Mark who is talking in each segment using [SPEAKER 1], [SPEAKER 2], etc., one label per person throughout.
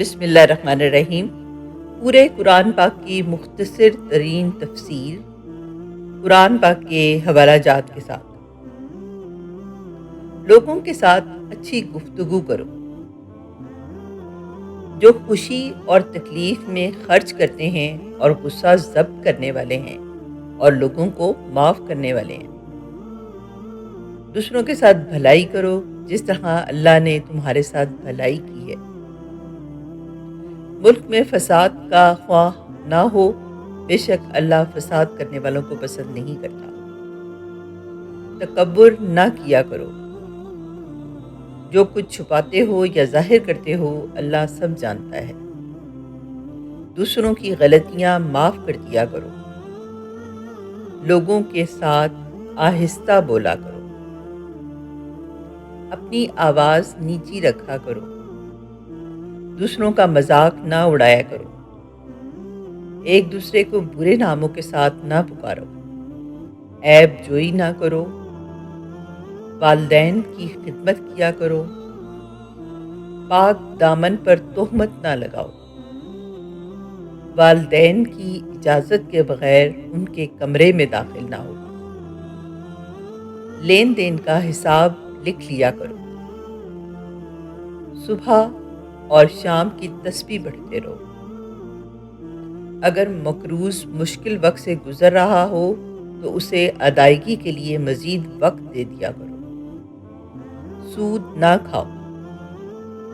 [SPEAKER 1] بسم اللہ الرحمن الرحیم۔ پورے قرآن پاک کی مختصر ترین تفسیر قرآن پاک کے حوالہ جات کے ساتھ۔ لوگوں کے ساتھ اچھی گفتگو کرو، جو خوشی اور تکلیف میں خرچ کرتے ہیں اور غصہ ضبط کرنے والے ہیں اور لوگوں کو معاف کرنے والے ہیں۔ دوسروں کے ساتھ بھلائی کرو جس طرح اللہ نے تمہارے ساتھ بھلائی کی ہے۔ ملک میں فساد کا خواہ نہ ہو، بے شک اللہ فساد کرنے والوں کو پسند نہیں کرتا۔ تکبر نہ کیا کرو، جو کچھ چھپاتے ہو یا ظاہر کرتے ہو اللہ سب جانتا ہے۔ دوسروں کی غلطیاں معاف کر دیا کرو، لوگوں کے ساتھ آہستہ بولا کرو، اپنی آواز نیچی رکھا کرو، دوسروں کا مذاق نہ اڑایا کرو، ایک دوسرے کو برے ناموں کے ساتھ نہ پکارو، عیب جوئی نہ کرو، والدین کی خدمت کیا کرو، پاک دامن پر تہمت نہ لگاؤ، والدین کی اجازت کے بغیر ان کے کمرے میں داخل نہ ہو، لین دین کا حساب لکھ لیا کرو، صبح اور شام کی تسبیح پڑھتے رہو، اگر مقروض مشکل وقت سے گزر رہا ہو تو اسے ادائیگی کے لیے مزید وقت دے دیا کرو، سود نہ کھاؤ،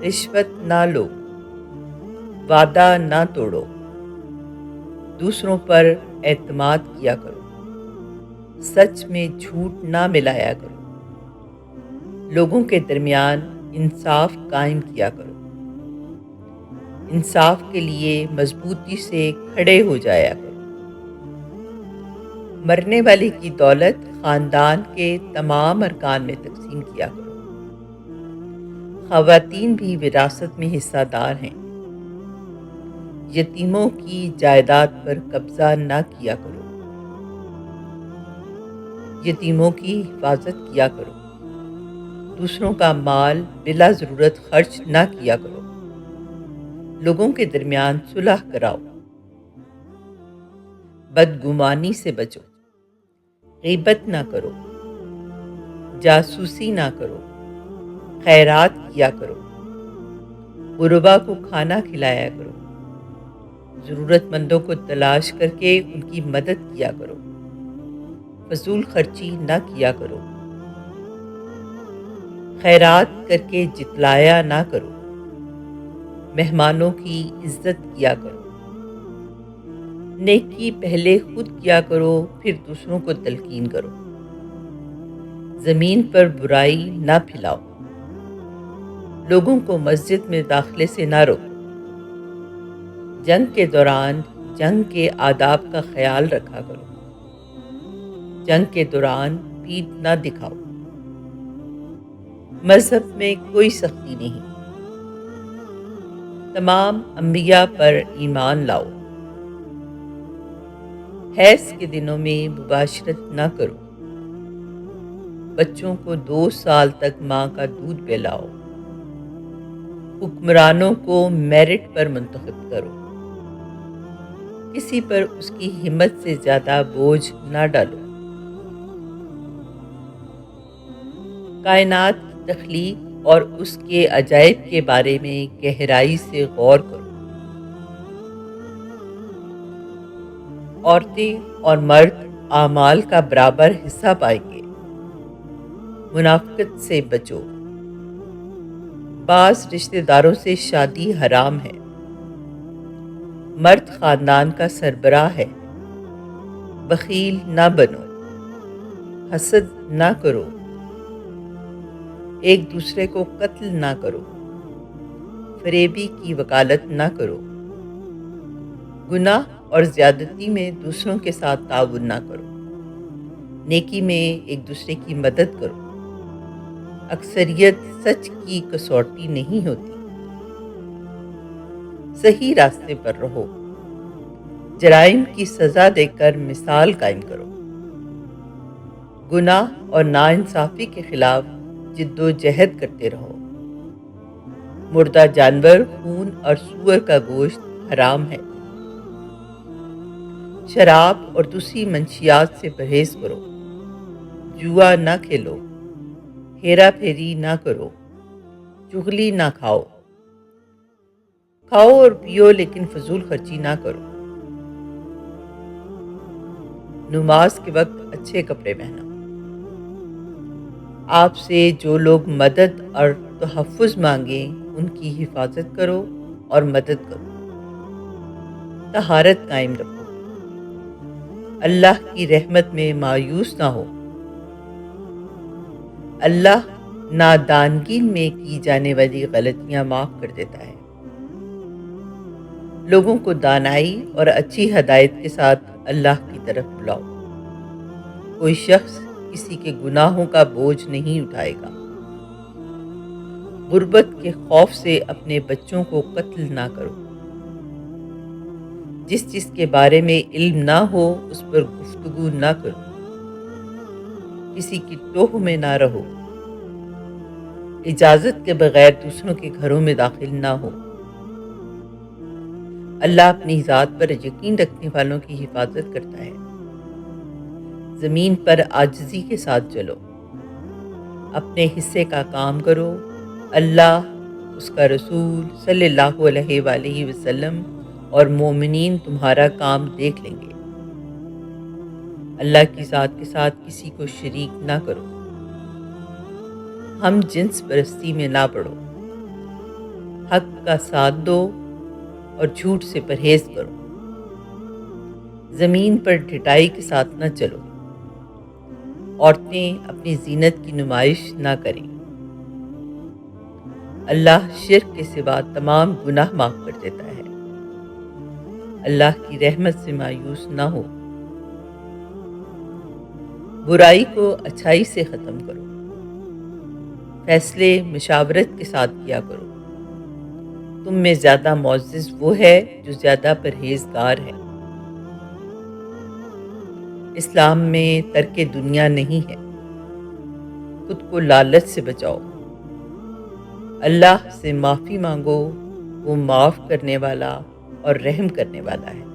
[SPEAKER 1] رشوت نہ لو، وعدہ نہ توڑو، دوسروں پر اعتماد کیا کرو، سچ میں جھوٹ نہ ملایا کرو، لوگوں کے درمیان انصاف قائم کیا کرو، انصاف کے لیے مضبوطی سے کھڑے ہو جایا کرو، مرنے والے کی دولت خاندان کے تمام ارکان میں تقسیم کیا کرو، خواتین بھی وراثت میں حصہ دار ہیں، یتیموں کی جائیداد پر قبضہ نہ کیا کرو، یتیموں کی حفاظت کیا کرو، دوسروں کا مال بلا ضرورت خرچ نہ کیا کرو، لوگوں کے درمیان صلح کراؤ، بدگمانی سے بچو، غیبت نہ کرو، جاسوسی نہ کرو، خیرات کیا کرو، غربا کو کھانا کھلایا کرو، ضرورت مندوں کو تلاش کر کے ان کی مدد کیا کرو، فضول خرچی نہ کیا کرو، خیرات کر کے جتلایا نہ کرو، مہمانوں کی عزت کیا کرو، نیکی پہلے خود کیا کرو پھر دوسروں کو تلقین کرو، زمین پر برائی نہ پھیلاؤ، لوگوں کو مسجد میں داخلے سے نہ روکو، جنگ کے دوران جنگ کے آداب کا خیال رکھا کرو، جنگ کے دوران پیٹھ نہ دکھاؤ، مذہب میں کوئی سختی نہیں، تمام انبیاء پر ایمان لاؤ، حیض کے دنوں میں مباشرت نہ کرو، بچوں کو 2 سال تک ماں کا دودھ پلاؤ، حکمرانوں کو میرٹ پر منتخب کرو، کسی پر اس کی ہمت سے زیادہ بوجھ نہ ڈالو، کائنات کی تخلیق اور اس کے عجائب کے بارے میں گہرائی سے غور کرو، عورتیں اور مرد اعمال کا برابر حصہ پائیں گے، منافقت سے بچو، بعض رشتہ داروں سے شادی حرام ہے، مرد خاندان کا سربراہ ہے، بخیل نہ بنو، حسد نہ کرو، ایک دوسرے کو قتل نہ کرو، فریبی کی وکالت نہ کرو، گناہ اور زیادتی میں دوسروں کے ساتھ تعاون نہ کرو، نیکی میں ایک دوسرے کی مدد کرو، اکثریت سچ کی کسوٹی نہیں ہوتی، صحیح راستے پر رہو، جرائم کی سزا دے کر مثال قائم کرو، گناہ اور ناانصافی کے خلاف جد و جہد کرتے رہو، مردہ جانور خون اور سور کا گوشت حرام ہے۔ شراب اور دوسری منشیات سے پرہیز کرو، جوا نہ کھیلو، ہیرا پھیری نہ کرو، چغلی نہ کھاؤ اور پیو لیکن فضول خرچی نہ کرو۔ نماز کے وقت اچھے کپڑے پہنو۔ آپ سے جو لوگ مدد اور تحفظ مانگیں ان کی حفاظت کرو اور مدد کرو۔ طہارت قائم رکھو۔ اللہ کی رحمت میں مایوس نہ ہو۔ اللہ نادانگی میں کی جانے والی غلطیاں معاف کر دیتا ہے۔ لوگوں کو دانائی اور اچھی ہدایت کے ساتھ اللہ کی طرف بلاؤ۔ کوئی شخص کسی کے گناہوں کا بوجھ نہیں اٹھائے گا۔ غربت کے خوف سے اپنے بچوں کو قتل نہ کرو۔ جس چیز کے بارے میں علم نہ ہو اس پر گفتگو نہ کرو۔ کسی کی ٹوہ میں نہ رہو۔ اجازت کے بغیر دوسروں کے گھروں میں داخل نہ ہو۔ اللہ اپنی ذات پر یقین رکھنے والوں کی حفاظت کرتا ہے۔ زمین پر عاجزی کے ساتھ چلو۔ اپنے حصے کا کام کرو۔ اللہ، اس کا رسول صلی اللہ علیہ وآلہ وسلم اور مومنین تمہارا کام دیکھ لیں گے۔ اللہ کی ذات کے ساتھ کسی کو شریک نہ کرو۔ ہم جنس پرستی میں نہ پڑو۔ حق کا ساتھ دو اور جھوٹ سے پرہیز کرو۔ زمین پر ڈھٹائی کے ساتھ نہ چلو۔ عورتیں اپنی زینت کی نمائش نہ کریں۔ اللہ شرک کے سوا تمام گناہ معاف کر دیتا ہے۔ اللہ کی رحمت سے مایوس نہ ہو۔ برائی کو اچھائی سے ختم کرو۔ فیصلے مشاورت کے ساتھ کیا کرو۔ تم میں زیادہ معزز وہ ہے جو زیادہ پرہیزگار ہے۔ اسلام میں ترک دنیا نہیں ہے۔ خود کو لالچ سے بچاؤ۔ اللہ سے معافی مانگو، وہ معاف کرنے والا اور رحم کرنے والا ہے۔